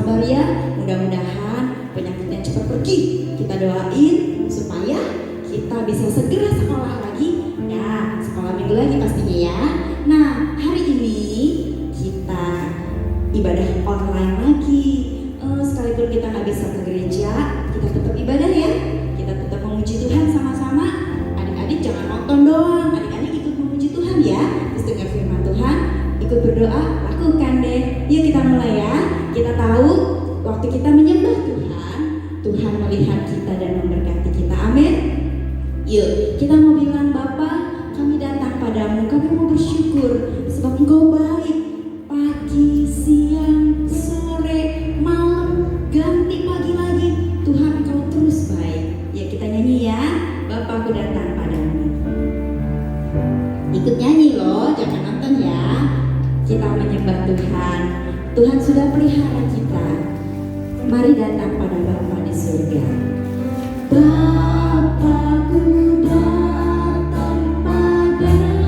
sabar ya. Mudah-mudahan penyakitnya cepat pergi. Kita doain supaya kita bisa segera sekolah lagi. Ya, sekolah minggu lagi pastinya ya. Nah, hari ini kita ibadah online lagi. Sekalipun kita nggak bisa ke gereja, kita tetap ibadah ya. Kita tetap memuji Tuhan sama-sama. Adik-adik jangan nonton doang, adik-adik ikut memuji Tuhan ya. Terus dengar firman Tuhan, ikut berdoa, lakukan deh. Yuk kita mulai ya. Kita tahu waktu kita menyembah Tuhan, Tuhan melihat kita dan memberkati kita. Amin. Yuk kita mau bilang, Bapa, kami datang padamu, kami mau bersyukur sebab Engkau baik. Pagi, siang, sore, malam, ganti pagi lagi, Tuhan Engkau terus baik. Ya kita nyanyi ya, Bapa aku datang padamu. Ikut nyanyi loh, jangan nonton ya. Kita menyembah Tuhan. Tuhan sudah pelihara kita. Mari datang pada Bapa di surga. Bapakku datang padamu,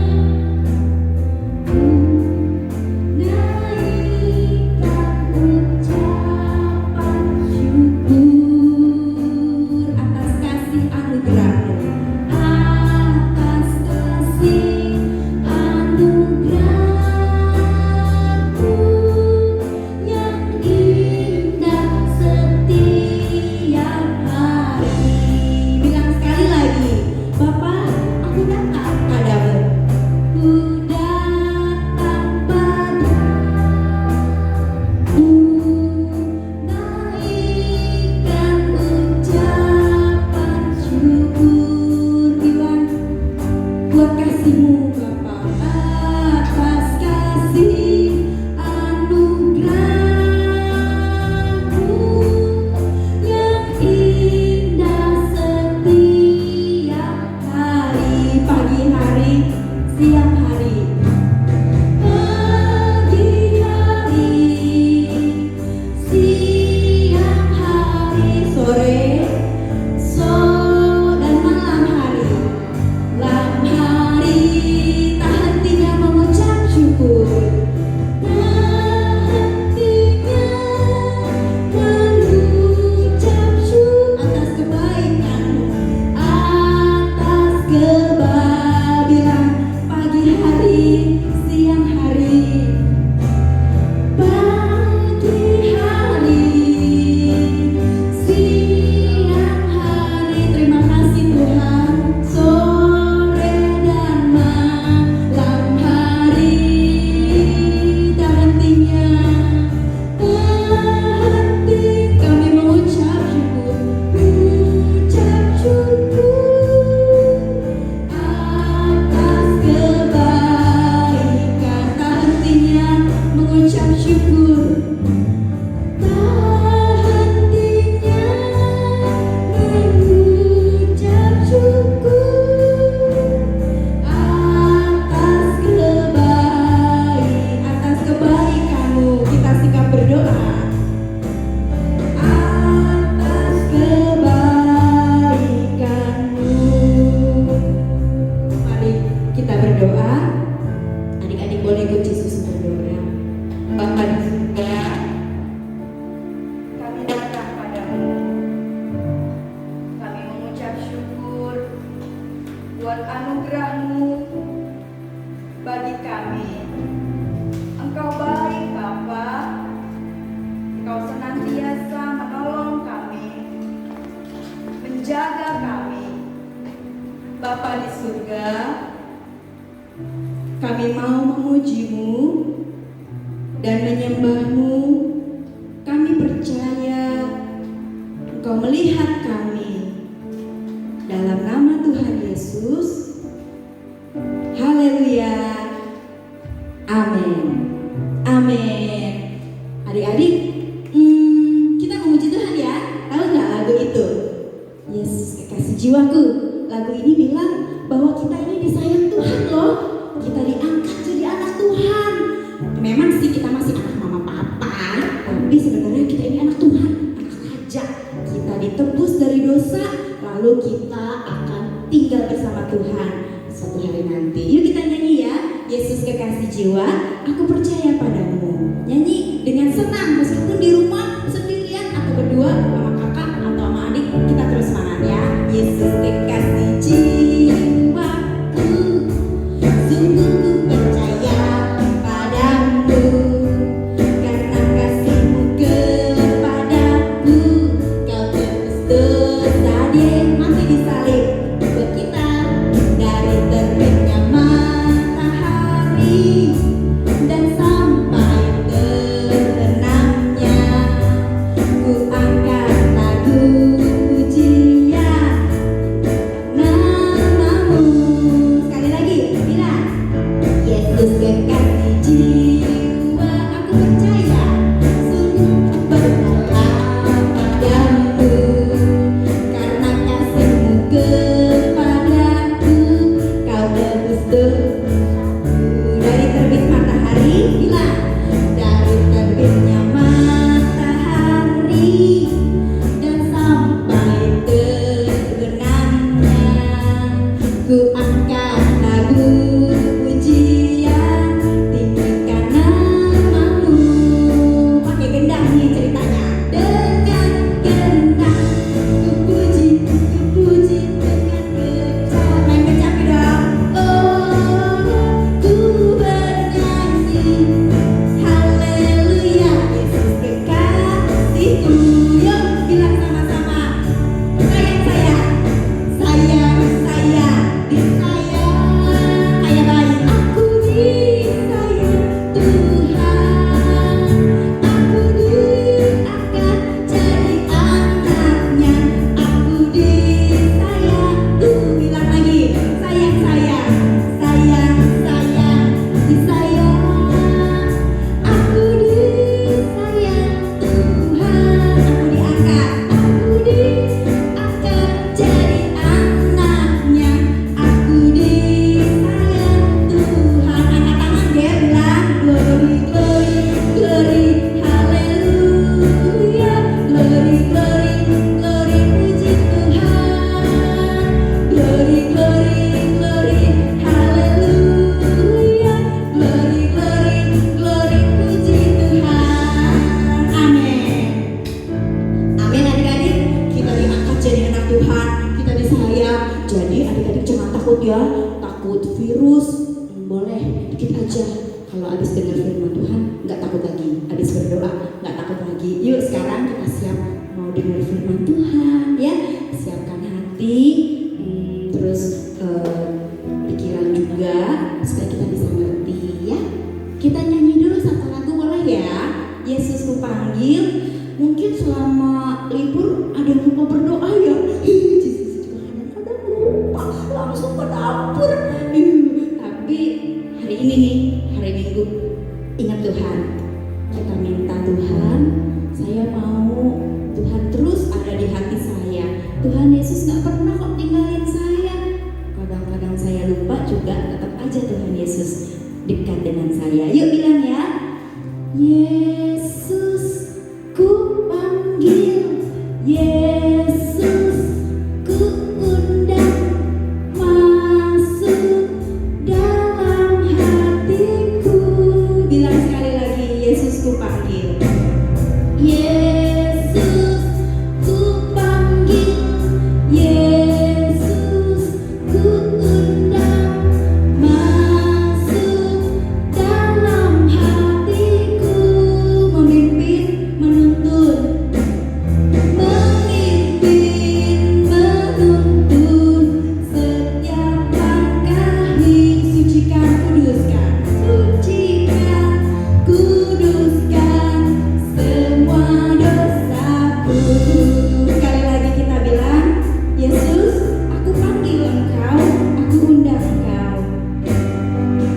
naikkan ucapan syukur atas kasih anugerah-Mu, atas kasih anugerah-Mu yang indah setiap hari. Bilang sekali lagi, Bapa, aku datang padamu. Ku datang padamu, naikkan ucapan syukur. Bilang buat kasih-Mu Bapa, atas kasih anugerah-Mu yang indah setiap hari. Pagi hari, siang hari. Pagi hari, siang hari, sore, dan malam hari. Malam hari, tak hentinya mengucap syukur. Tak hentinya mengucap syukur atas kebaikan-Mu, atas bilang pagi hari, siang hari. Pagi hari, siang hari. Terima kasih Tuhan. Sore dan malam hari, tak hentinya, kami mengucap syukur, mengucap syukur atas kebaikan. Tak hentinya mengucap syukur, tak hentinya mengucap syukur atas kebaikan-Mu. Kita sikap berdoa atas kebaikan-Mu. Mari kita berdoa. Adik-adik boleh ikut Yesus berdoa. Bapa di surga, kami datang padamu. Kami mengucap syukur buat anugerah-Mu bagi kami. Engkau baik Bapa, Engkau senantiasa menolong kami, menjaga kami. Bapa di surga, kami mau memuji-Mu dan menyembah-Mu. Kami percaya Engkau melihat kami. Dalam nama Tuhan Yesus, haleluya, amin, amin. Adik-adik, kita memuji Tuhan ya. Tahu nggak lagu itu? Yesus kekasih jiwaku. Lagu ini bilang bahwa kita ini disayang Tuhan loh. Kita diangkat jadi anak Tuhan. Memang sih kita masih anak mama papa, tapi sebenarnya kita ini anak Tuhan, anak raja. Kita ditebus dari dosa, lalu kita akan tinggal bersama Tuhan suatu hari nanti. Yuk kita nyanyi ya. Yesus kekasih jiwa, aku percaya padamu. Nyanyi dengan senang meskipun di rumah kalau habis dengar firman Tuhan nggak takut lagi, habis berdoa nggak takut lagi. Yuk sekarang kita siap mau dengar firman Tuhan ya. Siapkan hati, terus pikiran juga supaya kita bisa ngerti ya. Kita nyanyi dulu satu lagu boleh ya? Yesus ku panggil. Mungkin selama libur ada yang lupa berdoa ya. Yesus kadang-kadang lupa langsung ke dapur. Tapi hari ini nih, hari Minggu, ingat Tuhan. Kita minta Tuhan, saya mau Tuhan terus ada di hati saya. Tuhan Yesus gak pernah kok tinggalin saya. Kadang-kadang saya lupa juga, tetap aja Tuhan Yesus dekat dengan saya. Yuk bilang ya, Yesus ku panggil, Yesus ku undang masuk dalam hatiku. Bilang sekali lagi, Yesus ku panggil, Yesus ku panggil, Yesus ku undang masuk dalam hatiku. Memimpin, menuntun, memimpin, menuntun setiap langkah, sucikan, kuduskan, sucikan, kuduskan semua dosaku. Sekali lagi kita bilang, Yesus, aku panggil Engkau, aku undang Engkau.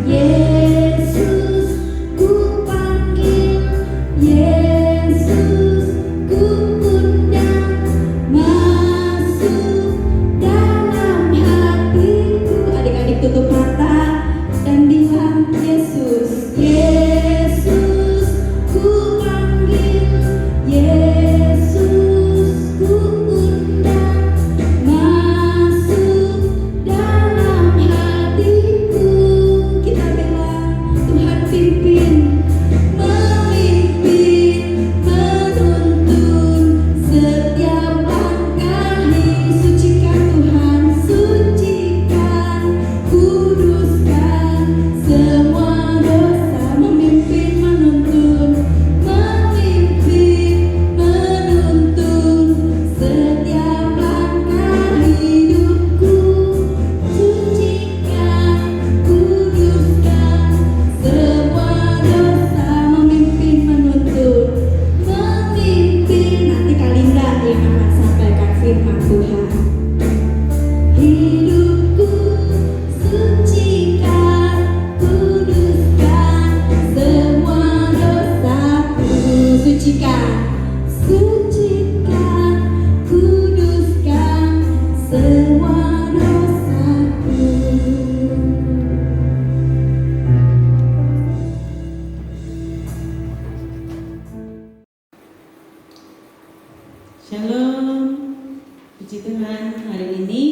Yesus ku panggil, Yesus ku undang masuk dalam hatiku. Adik-adik tutup mata dan bilang, Yesus, Yesus ku panggil, Yesus ku undang masuk dalam hatiku. Kita bilang, Tuhan pimpin, memimpin, menuntun setiap langkah, sucikan Tuhan, sucikan, kuduskan semua dosa. Memimpin, menuntun, memimpin, menuntun setiap langkah hidupku, sucikan, kuduskan semua dosa. Memimpin, menuntun, memimpin. Nanti Kalinda yang akan sampaikan firman Tuhan. Hidupku sucikan, kuduskan semua dosaku. Sucikan, sucikan, kuduskan semua dosaku. Shalom, puji Tuhan. Hari ini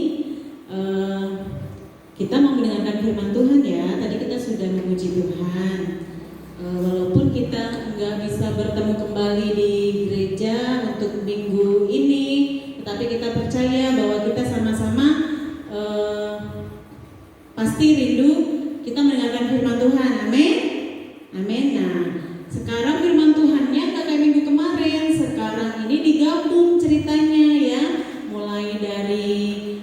kita mau mendengarkan firman Tuhan ya. Tadi kita sudah memuji Tuhan. Walaupun kita nggak bisa bertemu kembali di gereja untuk minggu ini, tetapi kita percaya bahwa kita sama-sama pasti rindu kita mendengarkan firman Tuhan. Amin. Amin. Nah, sekarang firman Tuhannya nggak kayak minggu kemarin. Sekarang ini digabung ceritanya ya, mulai dari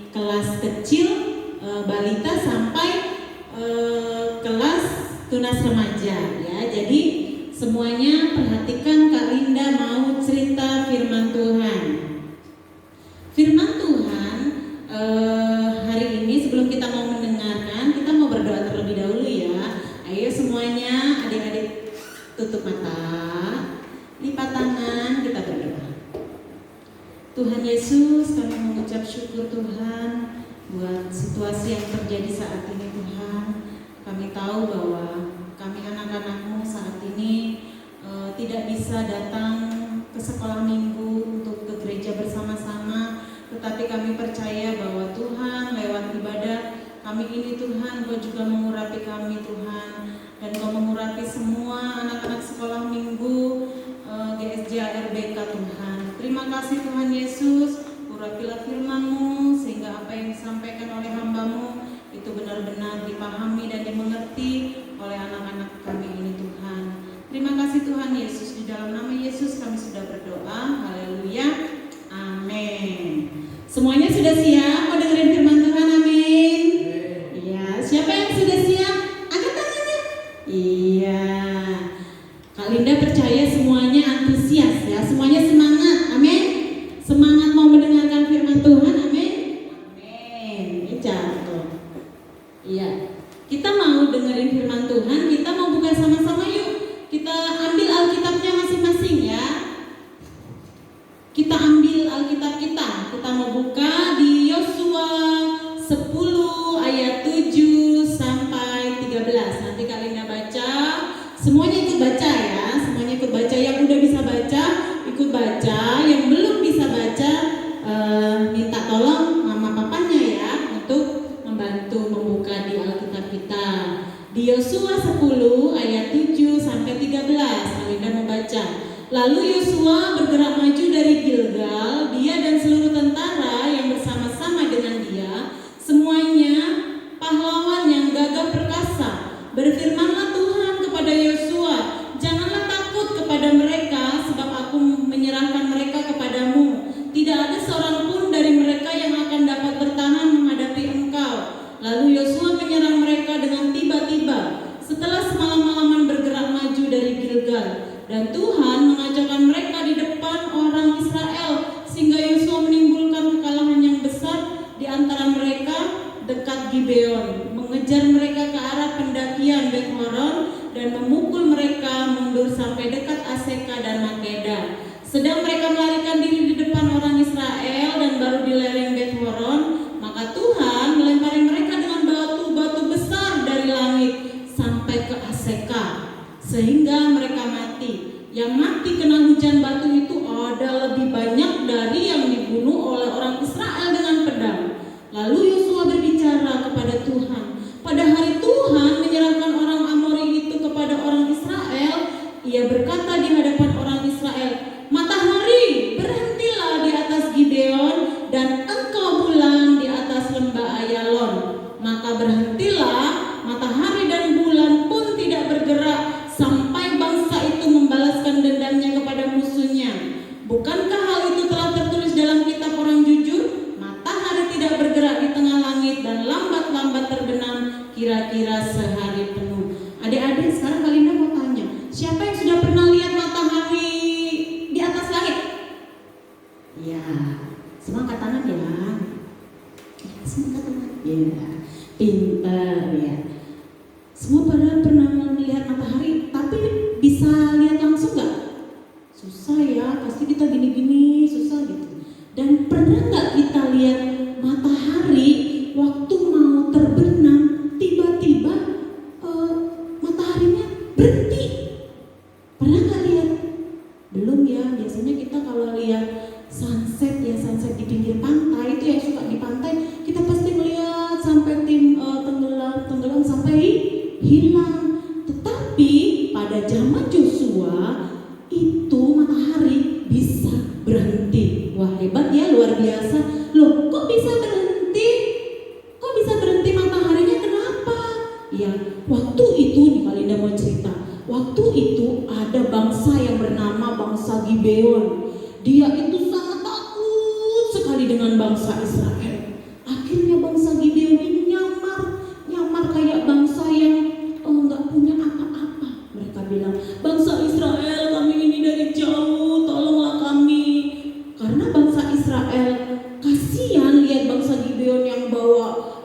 kelas kecil, balita sampai kelas tunas remaja ya. Jadi semuanya perhatikan, Kak Linda mau cerita firman Tuhan. Firman Tuhan hari ini sebelum kita mau mendengarkan, kita mau berdoa terlebih dahulu ya. Ayo semuanya, adik-adik tutup mata, lipat tangan, kita berdoa. Tuhan Yesus, kami mengucap syukur Tuhan buat situasi yang terjadi saat ini Tuhan. Kami tahu bahwa kami anak-anak-Mu saat ini tidak bisa datang ke sekolah minggu untuk ke gereja bersama-sama, tetapi kami percaya bahwa Tuhan lewat ibadah kami ini Tuhan, Kau juga mengurapi kami Tuhan, dan Kau mengurapi semua anak-anak sekolah minggu GSJ RBK Tuhan. Terima kasih Tuhan Yesus, urapilah firman-Mu sehingga apa yang disampaikan oleh hamba-Mu itu benar-benar dipahami dan dimengerti oleh anak-anak kami Tuhan Yesus. Di dalam nama Yesus kami sudah berdoa. Haleluya. Amin. Semuanya sudah siap mau dengerin firman Tuhan? Amin. Iya, siapa yang sudah siap? Angkat tangannya. Iya. Kak Linda percaya semuanya antusias ya, semuanya semangat. Amin. Semangat mau mendengarkan firman Tuhan. Amin. Amin. Ini jatuh. Iya. Kita mau dengerin firman Tuhan, kita mau buka sama-sama yuk. Kita ambil Alkitabnya masing-masing ya. Kita ambil Alkitab kita mau buka di Yosua 10 ayat 7 sampai 13. Nanti Kak Linda baca, semuanya ikut baca ya, semuanya ikut baca. Yang udah bisa baca, ikut baca. Yang belum bisa baca, minta tolong mama papanya ya untuk membantu membuka di Alkitab kita. Di Yosua 10 ayat 7 sampai 13, Kak Linda mau baca. Lalu Yosua bergerak maju dari Gilgal, dia dan seluruh tentara yang bersama-sama dengan dia, semuanya pahlawan yang gagah perkasa. Berfirmanlah Tuhan kepada Yosua, janganlah takut kepada mereka, sebab aku menyerahkan mereka kepadamu. Tidak ada seorang pun dari mereka yang akan dapat bertahan menghadapi engkau. Lalu Yosua menyerang mereka dengan tiba-tiba, setelah semalam-malaman bergerak maju dari Gilgal. Dan Tuhan mengacaukan mereka di depan orang Israel, sehingga Yosua menimbulkan kekalahan yang besar di antara mereka dekat Gibeon, mengejar mereka ke arah pendakian Bet Horon dan memukul mereka mundur sampai dekat Aseka dan Makeda. Sedang mereka melarikan diri di depan orang Israel dan baru di lereng Bet Horon, maka Tuhan melempari mereka dengan batu-batu besar dari langit sampai ke Aseka, sehingga mereka mati. Yang mati kena hujan batu itu ada lebih banyak dari yang dibunuh oleh orang Israel dengan pedang. Lalu Yosua berbicara kepada Tuhan. Pada hari Tuhan menyerahkan orang Amori itu kepada orang Israel, ia berkata di hadapan orang Israel, matahari berhentilah di atas Gibeon dan engkau bulan di atas lembah Ayalon. Maka berhentilah matahari dan bulan pun tidak bergerak sampai bangsa itu membalaskan dendamnya kepada musuhnya. Bukankah hal itu telah tertulis dalam kitab orang jujur? Matahari tidak bergerak di tengah langit dan lambat-lambat terbenam kira-kira sehari penuh. Adik-adik, sekarang Kak Linda mau tanya, siapa yang sudah pernah lihat matahari di atas langit? Ya, semua angkat tangan ya. Semua angkat tangan. Ya, pintar ya. Semua pernah melihat matahari, tapi bisa lihat langsung nggak? Susah ya, pasti kita gini-gini, susah gitu. Dan pernah nggak kita lihat matahari waktu mau terbenam, tiba-tiba mataharinya berhenti? Pernah nggak lihat? Belum ya, biasanya kita kalau lihat sunset ya, sunset di pinggir pantai itu yang suka di pantai, kita pasti melihat sampai tenggelam sampai hilang. Tetapi pada zaman Yosua itu matahari bisa berhenti. Wah, hebat ya, luar biasa. Loh, kok bisa berhenti? Kok bisa berhenti mataharinya? Kenapa? Ya, waktu itu nih Kak Linda mau cerita. Waktu itu ada bangsa yang bernama bangsa Gibeon. Dia itu sangat takut sekali dengan bangsa Israel. Akhirnya bangsa Gibeon ini nyamar kayak bangsa yang nggak punya apa-apa. Mereka bilang, bangsa Israel, kami ini dari jauh, tolonglah kami. Karena bangsa Israel kasihan lihat bangsa Gibeon yang bawa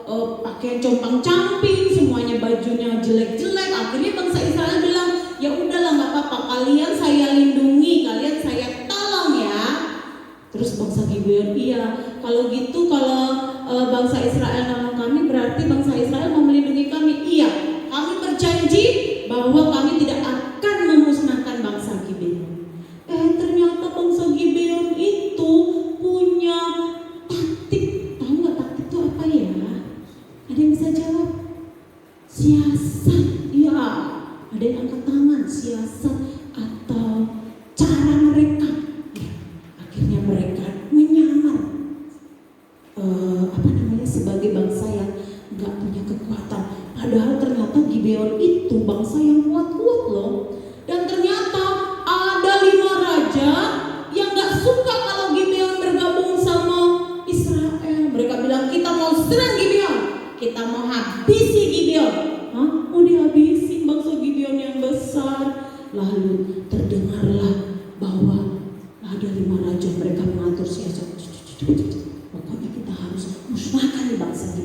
pakaian compang-camping, semuanya bajunya jelek-jelek. Akhirnya bangsa Israel bilang, ya udahlah nggak apa-apa, kalian saya lindungi, kalian saya tolong ya. Terus bangsa Gibeon, iya kalau gitu, kalau bangsa Israel nolong kami, berarti bangsa Israel mau melindungi kami. Iya, kami berjanji bahwa kami tidak akan memusnahkan bangsa Gibeon. Ternyata bangsa Gibeon itu punya taktik. Tahu nggak taktik itu apa ya? Ada yang bisa jawab? Siasat. Iya, ada yang angkat tangan. Siasat atau cara mereka. Ya, akhirnya mereka menyamar sebagai bangsa yang nggak punya kekuatan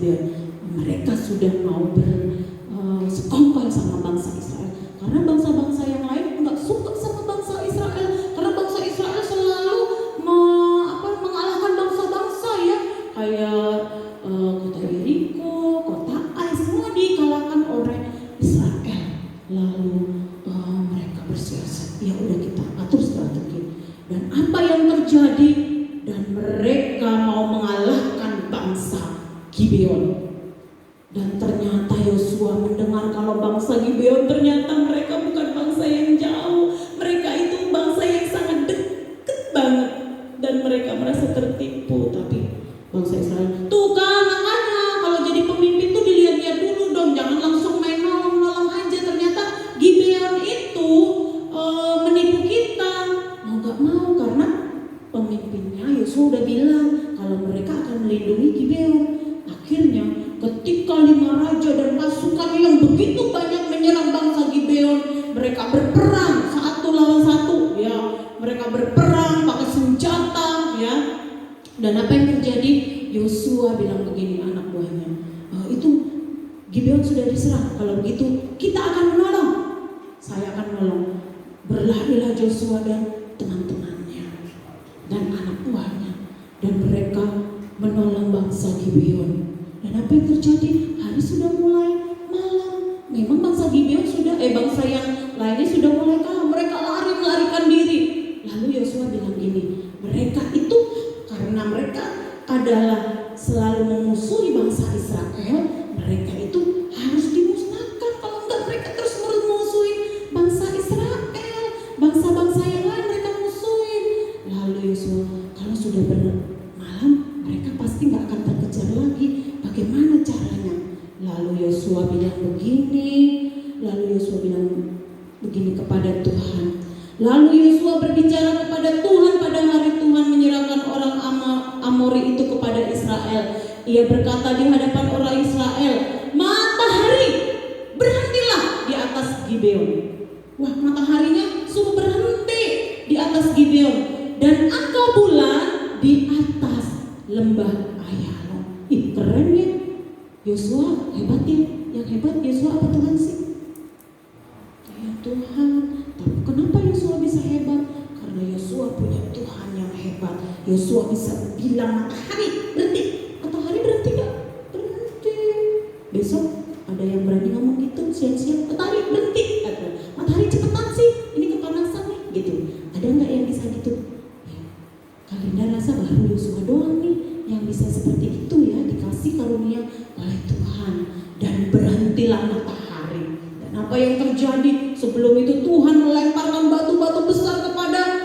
Gibeon. Mereka sudah mau bersekongkol sama bangsa Israel. Karena bangsa-bangsa yang lain nggak suka sama bangsa Israel. Karena bangsa Israel selalu mengalahkan bangsa-bangsa ya. Kayak kota Yeriko, kota Ai, semua dikalahkan oleh Israel. Lalu mereka bersiasat, ya udah kita atur strategi. Dan apa yang terjadi? Dan mereka mau mengalahkan bangsa Gibeon. Dan ternyata Yosua mendengar kalau bangsa Gibeon ternyata mereka bukan bangsa yang jauh. Mereka itu bangsa yang sangat dekat banget. Dan mereka merasa tertipu. Tapi bangsa Israel, tuh kan makanya kalau jadi pemimpin tuh dilihat-lihat dulu dong. Jangan langsung main nolong-nolong aja. Ternyata Gibeon itu menipu kita. Mau gak mau karena pemimpinnya Yosua udah bilang kalau mereka akan melindungi Gibeon. Akhirnya ketika 5 raja dan pasukannya yang begitu banyak menyerang bangsa Gibeon, mereka berperang 1 lawan 1 ya. Mereka berperang pakai senjata ya. Dan apa yang terjadi? Yosua bilang begini anak buahnya, itu Gibeon sudah diserang. Kalau begitu kita akan menolong. Saya akan menolong. Berlarilah Yosua dan teman-temannya dan anak buahnya, dan mereka menolong bangsa Gibeon. Dan apa yang terjadi? Hari sudah mulai malam. Memang bangsa Gibeon bangsa yang lainnya sudah mulai kalah. Mereka melarikan diri. Lalu Yosua bilang gini, mereka itu karena mereka adalah selalu memusuhi bangsa Israel, mereka itu harus dimusnahkan. Kalau enggak mereka terus memusuhi bangsa Israel. Bangsa-bangsa yang lain mereka musuhin. Lalu Yosua, kalau sudah malam, mereka pasti nggak akan terkejar lagi. Bagaimana caranya? Lalu Yosua bilang begini kepada Tuhan. Lalu Yosua berbicara kepada Tuhan pada hari Tuhan menyerahkan orang Amori itu kepada Israel. Ia berkata di hadapan orang Israel, matahari berhentilah di atas Gibeon. Wah, mataharinya suruh berhenti di atas Gibeon. Dan engkau bulan di atas lembah Ayalon. Ih, keren ya. Yosua hebat ya. Yang hebat Yosua apa Tuhan sih? Ya Tuhan. Tapi kenapa Yosua bisa hebat? Karena Yosua punya Tuhan yang hebat. Yosua bisa bilang matahari berhenti. Matahari berhenti gak? Berhenti. Besok ada yang berani ngomong gitu siang-siang, matahari berhenti. Matahari cepetan sih, ini kepanasan nih gitu. Ada nggak yang bisa gitu? Ya, Kalinda rasa baru Yosua doang nih yang bisa seperti itu ya, dikasih karunia oleh Tuhan. Dan berhentilah matahari. Dan apa yang terjadi? Sebelum itu Tuhan melemparkan batu-batu besar kepada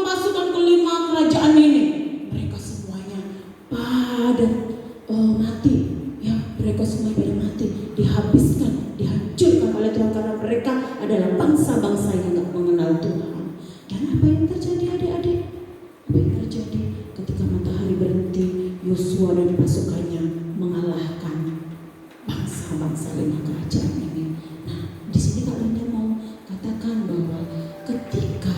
pasukan kelima kerajaan ini. Mereka semuanya pada mati. Ya, mereka semuanya pada mati, dihabiskan, dihancurkan oleh Tuhan karena mereka adalah bangsa-bangsa yang tidak mengenal Tuhan. Dan apa yang terjadi adik-adik? Apa yang terjadi ketika matahari berhenti? Yosua dan pasukannya mengalahkan bangsa-bangsa 5 kerajaan ini. Nah, di sini Kalinda mau katakan bahwa ketika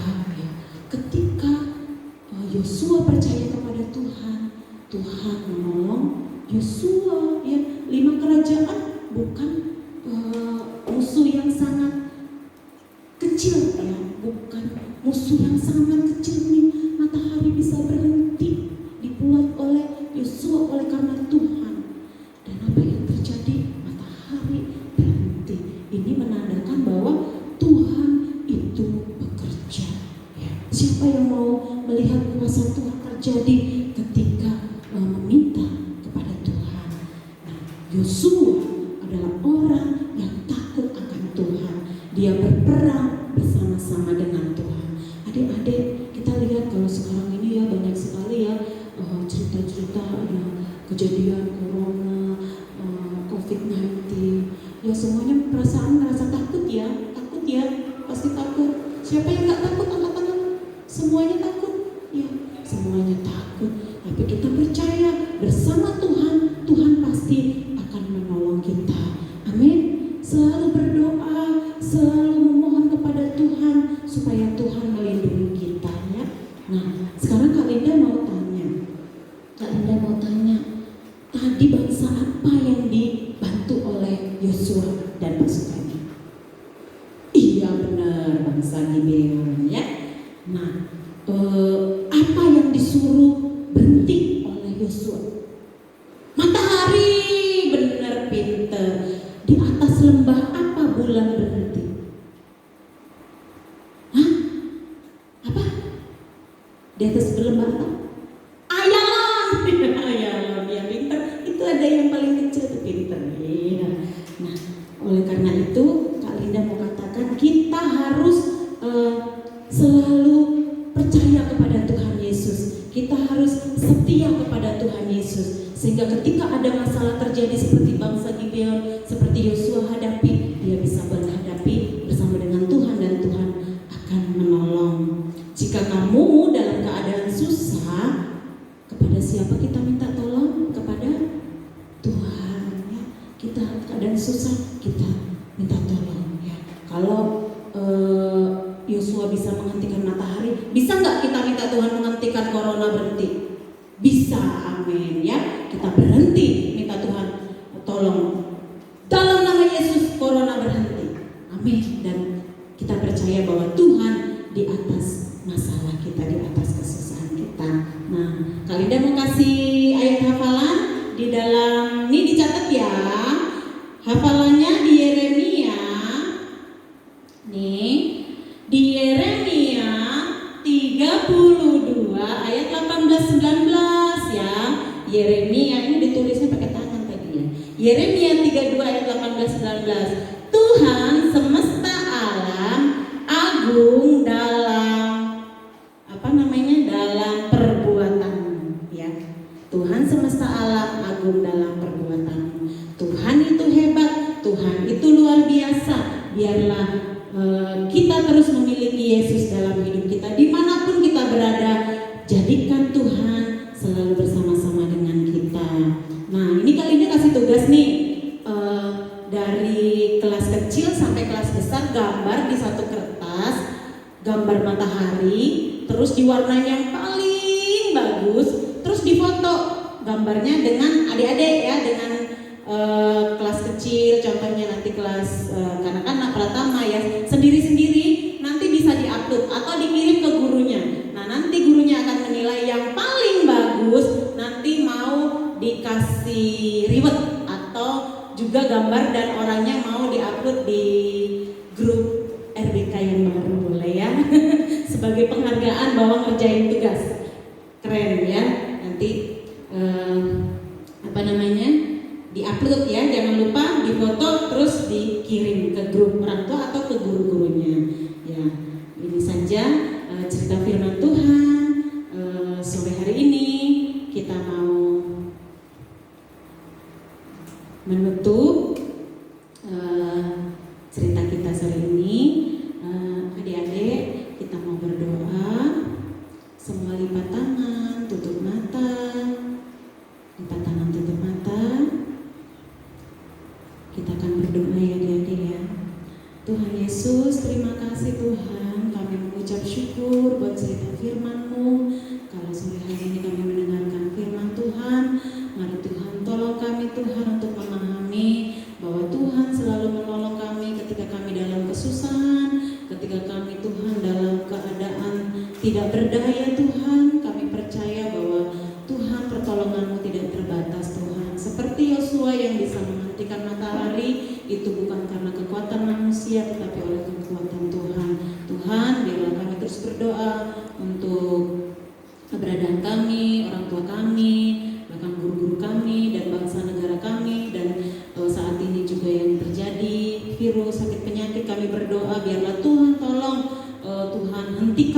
Yosua percaya kepada Tuhan, Tuhan menolong Yosua ya. 5 kerajaan bukan musuh yang sangat kecil ya, bukan musuh yang sangat kecil nih. Matahari bisa berhenti dibuat oleh Yosua oleh karena Tuhan. Dan apa yang terjadi? Matahari berhenti. Ini menandakan bahwa Tuhan itu bekerja ya. Siapa yang mau melihat kuasa Tuhan terjadi ketika meminta kepada Tuhan? Nah, Yosua adalah orang yang takut akan Tuhan. Dia berperang bersama-sama dengan Tuhan. Adik-adik, kita lihat kalau sekarang ini ya banyak sekali ya cerita-cerita ya, kejadian corona, COVID-19. Ya semuanya merasa takut ya, pasti takut. Siapa yang nggak takut? Angkat tangan. Semuanya takut, ya semuanya takut. Tapi kita percaya bersama Tuhan, Tuhan pasti akan menolong kita. Amin. Selalu berdoa, selalu memohon kepada Tuhan supaya Tuhan melindungi kita ya. Nah, sekarang Kak Linda mau tanya. Tadi bangsa Gibeon ya. Nah, apa yang disuruh berhenti oleh Yosua? Matahari benar pinter. Di atas lembah apa bulan berhenti? Hah? Apa? Di atas lembah apa? Ayam. Ayam yang pinter. Itu ada yang paling kecil tuh pinter. Iya. Nah, oleh karena itu Kak Linda mau katakan kita harus selalu percaya kepada Tuhan Yesus. Kita harus setia kepada Tuhan Yesus. Sehingga ketika ada masalah terjadi seperti bangsa Gibeon, seperti Yosua hadapi, dia bisa menghadapi bersama dengan Tuhan dan Tuhan akan menolong. Jika kamu dalam keadaan susah, kepada siapa kita minta tolong? Kepada Tuhan ya. Kita keadaan susah, kita minta tolong ya. Kalau Yosua bisa menghentikan matahari, bisa nggak kita minta Tuhan menghentikan corona berhenti? Bisa, amin ya. Kita berhenti minta Tuhan tolong dalam nama Yesus corona berhenti, amin. Dan kita percaya bahwa Tuhan di atas masalah kita, di atas kesusahan kita. Nah, Kak Linda mau kasih ayat hafalan di dalam, ini dicatat ya. Hafalannya di Yeremia. Nih, di Yeremia 32 ayat 18-19 ya. Yeremia ini ditulisnya pakai tangan tadi ya. Yeremia 32 ayat 18-19. Tuhan semesta alam agung dalam dalam perbuatanmu ya. Tuhan semesta alam agung dalam perbuatanmu. Tuhan itu hebat, Tuhan itu luar biasa. Biarlah kita terus memiliki Yesus dalam hidup kita dimanapun kita berada. Jadikan Tuhan selalu bersama-sama dengan kita. Nah, ini kali ini kasih tugas nih dari kelas kecil sampai kelas besar, gambar di satu kertas, gambar matahari, terus diwarnai yang paling bagus, terus difoto gambarnya dengan adik-adik ya, dengan kelas kecil, contohnya nanti kelas kanak-kanak pratama ya, sendiri-sendiri nanti bisa diupload atau dikirim ke gurunya. Nah, nanti gurunya akan menilai yang paling bagus, nanti mau dikasih reward atau juga gambar dan orangnya mau diupload di grup RBK yang baru, boleh ya. Sebagai penghargaan bahwa ngerjain tugas. Keren ya. Nanti diupload ya, jangan lupa difoto terus dikirim ke grup orang tua atau ke guru-gurunya ya. Ini saja cerita firman Tuhan sore hari ini. Kita mau menutup cerita kita sore ini. Adik-adik, kita mau berdoa. Semua lipat tangan, tutup mata. Lipat tangan, tutup mata. Kita akan berdoa ya adik-adik ya. Tuhan Yesus, terima kasih Tuhan. Kami mengucap syukur buat cerita firman-Mu. Kalau sore hari ini kami mendengarkan firman Tuhan, mari Tuhan tolong kami Tuhan untuk memahami bahwa Tuhan selalu menolong kami ketika kami dalam kesusahan, ketika kami Tuhan dalam keadaan tidak berdaya Tuhan. Kami percaya bahwa Tuhan pertolongan-Mu tidak terbatas Tuhan. Seperti Yosua yang bisa menghentikan matahari, itu bukan karena kekuatan manusia tetapi oleh kekuatan Tuhan. Tuhan, biarlah kami terus berdoa untuk keberadaan kami, orang tua kami, bahkan guru-guru kami dan bangsa negara kami. Dan saat ini juga yang terjadi virus, sakit penyakit, kami berdoa biarlah Tuhan tolong Tuhan hentikan